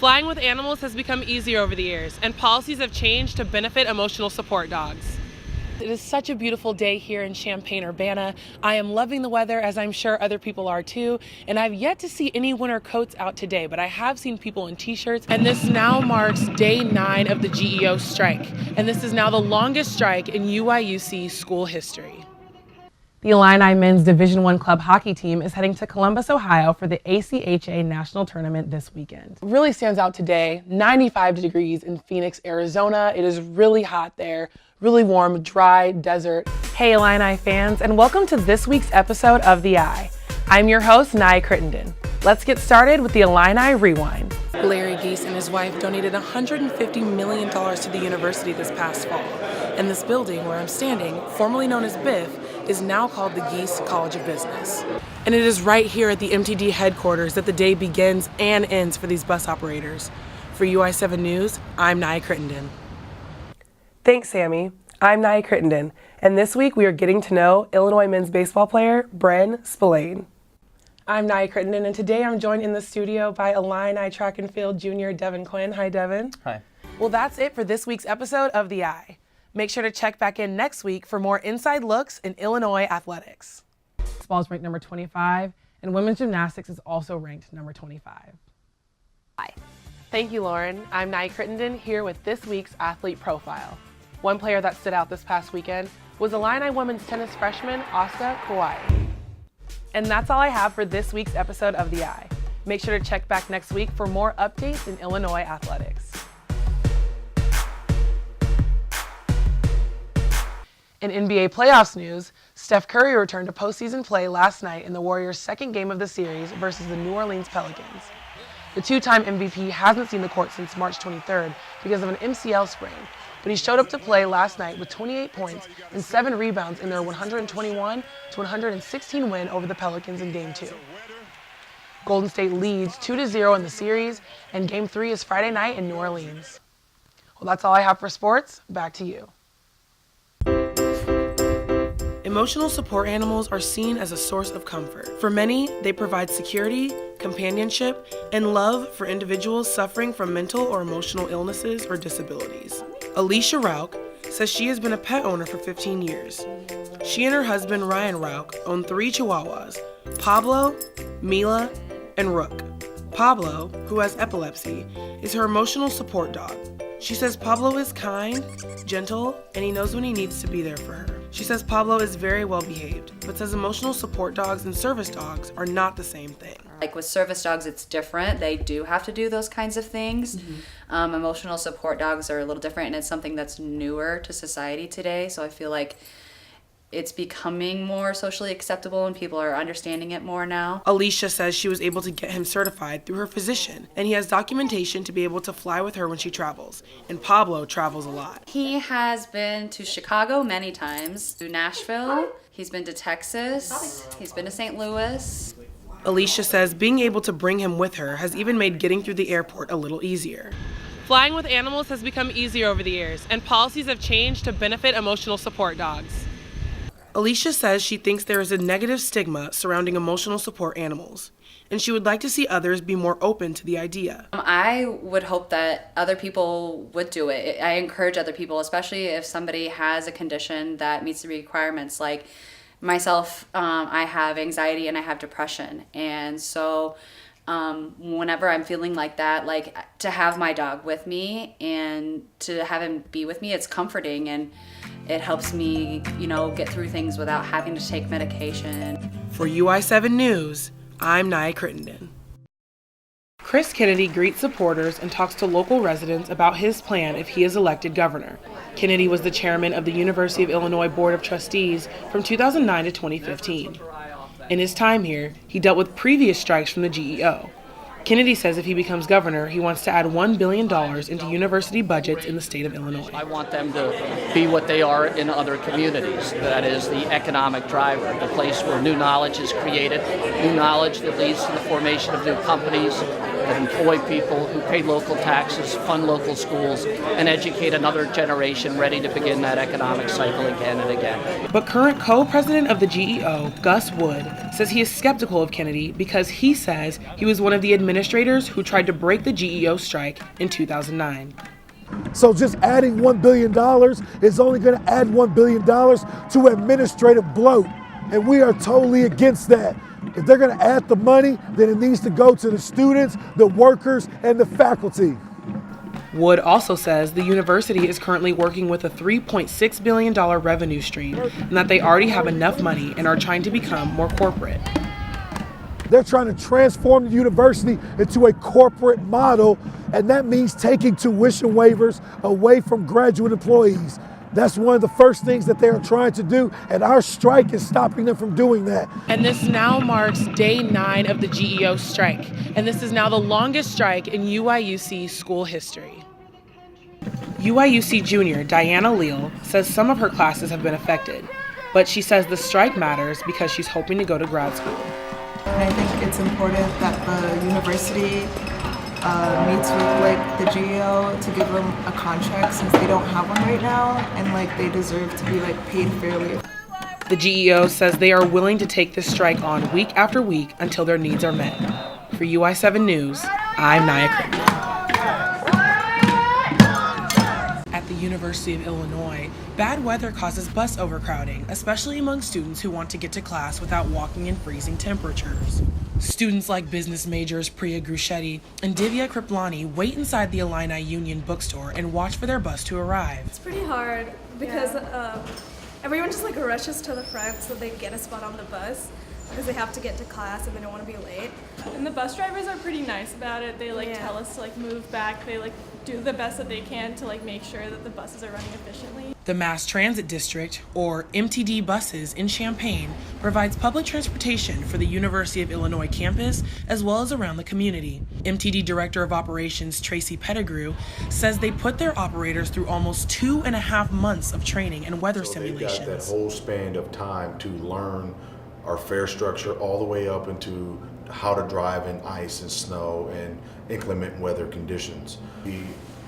Flying with animals has become easier over the years, and policies have changed to benefit emotional support dogs. It is such a beautiful day here in Champaign, Urbana. I am loving the weather, as I'm sure other people are too, and I've yet to see any winter coats out today, but I have seen people in t-shirts, and this now marks day 9 of the GEO strike, and this is now the longest strike in UIUC school history. The Illini men's Division I club hockey team is heading to Columbus, Ohio for the ACHA National Tournament this weekend. It really stands out today, 95 degrees in Phoenix, Arizona. It is really hot there, really warm, dry, desert. Hey Illini fans, and welcome to this week's episode of The Eye. I'm your host, Naya Crittenden. Let's get started with the Illini Rewind. Larry Geese and his wife donated $150 million to the university this past fall. And this building where I'm standing, formerly known as BIF, is now called the Geese College of Business. And it is right here at the MTD headquarters that the day begins and ends for these bus operators. For UI7 News, I'm Naya Crittenden. Thanks, Sammy. I'm Naya Crittenden, and this week we are getting to know Illinois men's baseball player Bren Spillane. I'm Naya Crittenden, and today I'm joined in the studio by Illini track and field junior Devin Quinn. Hi, Devin. Hi. Well, that's it for this week's episode of The Eye. Make sure to check back in next week for more inside looks in Illinois athletics. Baseball is ranked number 25, and women's gymnastics is also ranked number 25. Hi. Thank you, Lauren. I'm Naya Crittenden here with this week's athlete profile. One player that stood out this past weekend was Illini women's tennis freshman Asuka Kawai. And that's all I have for this week's episode of The Eye. Make sure to check back next week for more updates in Illinois athletics. In NBA playoffs news, Steph Curry returned to postseason play last night in the Warriors' second game of the series versus the New Orleans Pelicans. The two-time MVP hasn't seen the court since March 23rd because of an MCL sprain, but he showed up to play last night with 28 points and 7 rebounds in their 121-116 win over the Pelicans in Game 2. Golden State leads 2-0 in the series, and Game 3 is Friday night in New Orleans. Well, that's all I have for sports. Back to you. Emotional support animals are seen as a source of comfort. For many, they provide security, companionship, and love for individuals suffering from mental or emotional illnesses or disabilities. Alicia Rauch says she has been a pet owner for 15 years. She and her husband Ryan Rauch own 3 Chihuahuas, Pablo, Mila, and Rook. Pablo, who has epilepsy, is her emotional support dog. She says Pablo is kind, gentle, and he knows when he needs to be there for her. She says Pablo is very well behaved, but says emotional support dogs and service dogs are not the same thing. Like with service dogs, it's different. They do have to do those kinds of things. Mm-hmm. Emotional support dogs are a little different, and it's something that's newer to society today. So I feel like it's becoming more socially acceptable and people are understanding it more now. Alicia says she was able to get him certified through her physician, and he has documentation to be able to fly with her when she travels. And Pablo travels a lot. He has been to Chicago many times, to Nashville, he's been to Texas, he's been to St. Louis. Alicia says being able to bring him with her has even made getting through the airport a little easier. Flying with animals has become easier over the years, and policies have changed to benefit emotional support dogs. Alicia says she thinks there is a negative stigma surrounding emotional support animals, and she would like to see others be more open to the idea. I would hope that other people would do it. I encourage other people, especially if somebody has a condition that meets the requirements. Like myself, I have anxiety and I have depression, and so whenever I'm feeling like that, like to have my dog with me and to have him be with me, it's comforting and it helps me, get through things without having to take medication. For UI7 News, I'm Naya Crittenden. Chris Kennedy greets supporters and talks to local residents about his plan if he is elected governor. Kennedy was the chairman of the University of Illinois Board of Trustees from 2009 to 2015. In his time here, he dealt with previous strikes from the GEO. Kennedy says if he becomes governor, he wants to add $1 billion into university budgets in the state of Illinois. I want them to be what they are in other communities. That is the economic driver, the place where new knowledge is created, new knowledge that leads to the formation of new companies, that employ people, who pay local taxes, fund local schools, and educate another generation ready to begin that economic cycle again and again. But current co-president of the GEO, Gus Wood, says he is skeptical of Kennedy because he says he was one of the administrators who tried to break the GEO strike in 2009. So just adding $1 billion is only going to add $1 billion to administrative bloat. And we are totally against that. If they're going to add the money, then it needs to go to the students, the workers, and the faculty. Wood also says the university is currently working with a $3.6 billion revenue stream and that they already have enough money and are trying to become more corporate. They're trying to transform the university into a corporate model, and that means taking tuition waivers away from graduate employees. That's one of the first things that they are trying to do, and our strike is stopping them from doing that. And this now marks day 9 of the GEO strike, and this is now the longest strike in UIUC school history. UIUC junior Diana Leal says some of her classes have been affected, but she says the strike matters because she's hoping to go to grad school. And I think it's important that the university meets with the GEO to give them a contract since they don't have one right now, and they deserve to be paid fairly. The GEO says they are willing to take this strike on week after week until their needs are met. For UI7 News, I'm Naya Crittenden. At the University of Illinois, bad weather causes bus overcrowding, especially among students who want to get to class without walking in freezing temperatures. Students like business majors Priya Gruschetti and Divya Kriplani wait inside the Illini Union bookstore and watch for their bus to arrive. It's pretty hard because everyone just rushes to the front so they get a spot on the bus because they have to get to class and they don't want to be late. And the bus drivers are pretty nice about it. They tell us to move back. They do the best that they can to make sure that the buses are running efficiently. The Mass Transit District, or MTD buses in Champaign, provides public transportation for the University of Illinois campus as well as around the community. MTD Director of Operations Tracy Pettigrew says they put their operators through almost 2.5 months of training and weather simulations. They got that whole span of time to learn our fare structure all the way up into how to drive in ice and snow and inclement weather conditions. We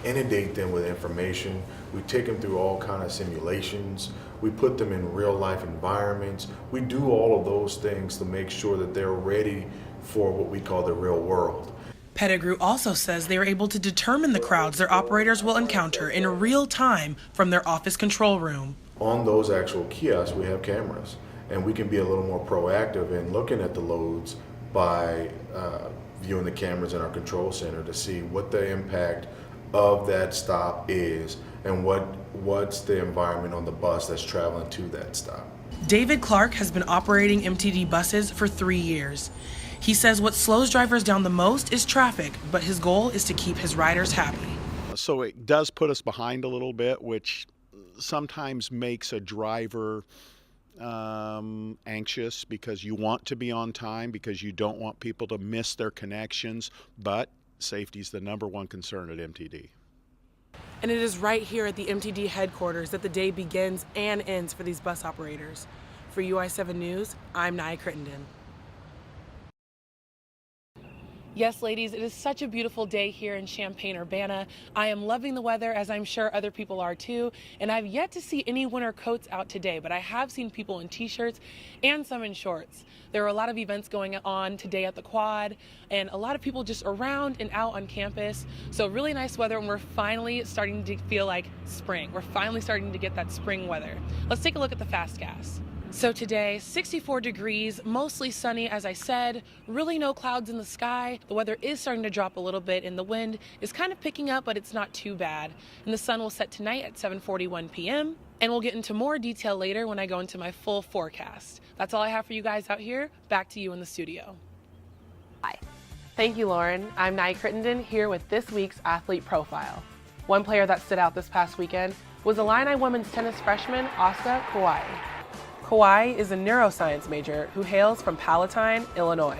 inundate them with information. We take them through all kind of simulations. We put them in real life environments. We do all of those things to make sure that they're ready for what we call the real world. Pettigrew also says they are able to determine the crowds their operators will encounter in real time from their office control room. On those actual kiosks, we have cameras, and we can be a little more proactive in looking at the loads by viewing the cameras in our control center to see what the impact of that stop is and what's the environment on the bus that's traveling to that stop. David Clark has been operating MTD buses for 3 years. He says what slows drivers down the most is traffic, but his goal is to keep his riders happy. So it does put us behind a little bit, which sometimes makes a driver anxious because you want to be on time, because you don't want people to miss their connections, but safety is the #1 concern at MTD. And it is right here at the MTD headquarters that the day begins and ends for these bus operators. For UI7 News, I'm Naya Crittenden. Yes, ladies, it is such a beautiful day here in Champaign, Urbana. I am loving the weather, as I'm sure other people are too, and I've yet to see any winter coats out today, but I have seen people in t-shirts and some in shorts. There are a lot of events going on today at the Quad, and a lot of people just around and out on campus. So really nice weather, and we're finally starting to feel like spring. We're finally starting to get that spring weather. Let's take a look at the fast gas. So today, 64 degrees, mostly sunny, as I said, really no clouds in the sky. The weather is starting to drop a little bit and the wind is kind of picking up, but it's not too bad. And the sun will set tonight at 7:41 p.m. And we'll get into more detail later when I go into my full forecast. That's all I have for you guys out here. Back to you in the studio. Hi. Thank you, Lauren. I'm Naya Crittenden here with this week's Athlete Profile. One player that stood out this past weekend was Illini women's tennis freshman, Asuka Kawai. Kawai is a neuroscience major who hails from Palatine, Illinois.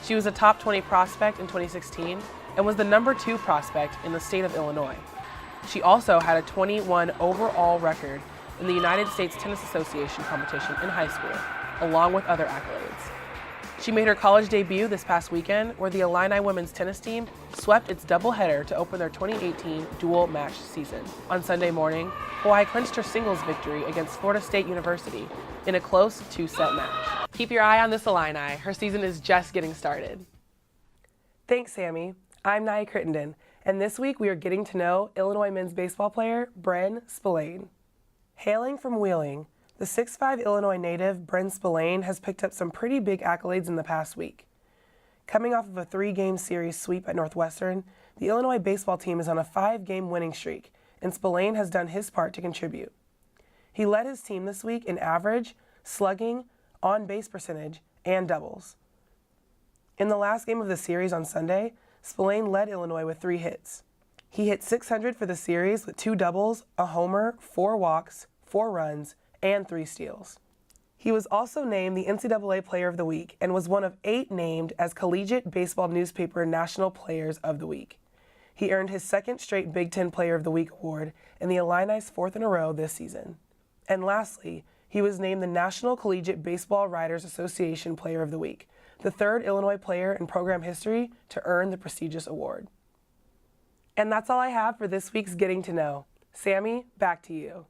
She was a top 20 prospect in 2016 and was the #2 prospect in the state of Illinois. She also had a 21 overall record in the United States Tennis Association competition in high school, along with other accolades. She made her college debut this past weekend, where the Illini women's tennis team swept its doubleheader to open their 2018 dual match season. On Sunday morning, Hawaii clinched her singles victory against Florida State University in a close 2-set match. Keep your eye on this Illini. Her season is just getting started. Thanks, Sammy. I'm Naya Crittenden, and this week we are getting to know Illinois men's baseball player Bren Spillane. Hailing from Wheeling, the 6'5" Illinois native Bren Spillane has picked up some pretty big accolades in the past week. Coming off of a 3-game series sweep at Northwestern, the Illinois baseball team is on a 5-game winning streak, and Spillane has done his part to contribute. He led his team this week in average, slugging, on-base percentage, and doubles. In the last game of the series on Sunday, Spillane led Illinois with 3 hits. He hit .600 for the series with 2 doubles, a homer, 4 walks, 4 runs, and 3 steals. He was also named the NCAA Player of the Week and was one of 8 named as Collegiate Baseball Newspaper National Players of the Week. He earned his 2nd straight Big Ten Player of the Week award and the Illini's 4th in a row this season. And lastly, he was named the National Collegiate Baseball Writers Association Player of the Week, the 3rd Illinois player in program history to earn the prestigious award. And that's all I have for this week's Getting to Know. Sammy, back to you.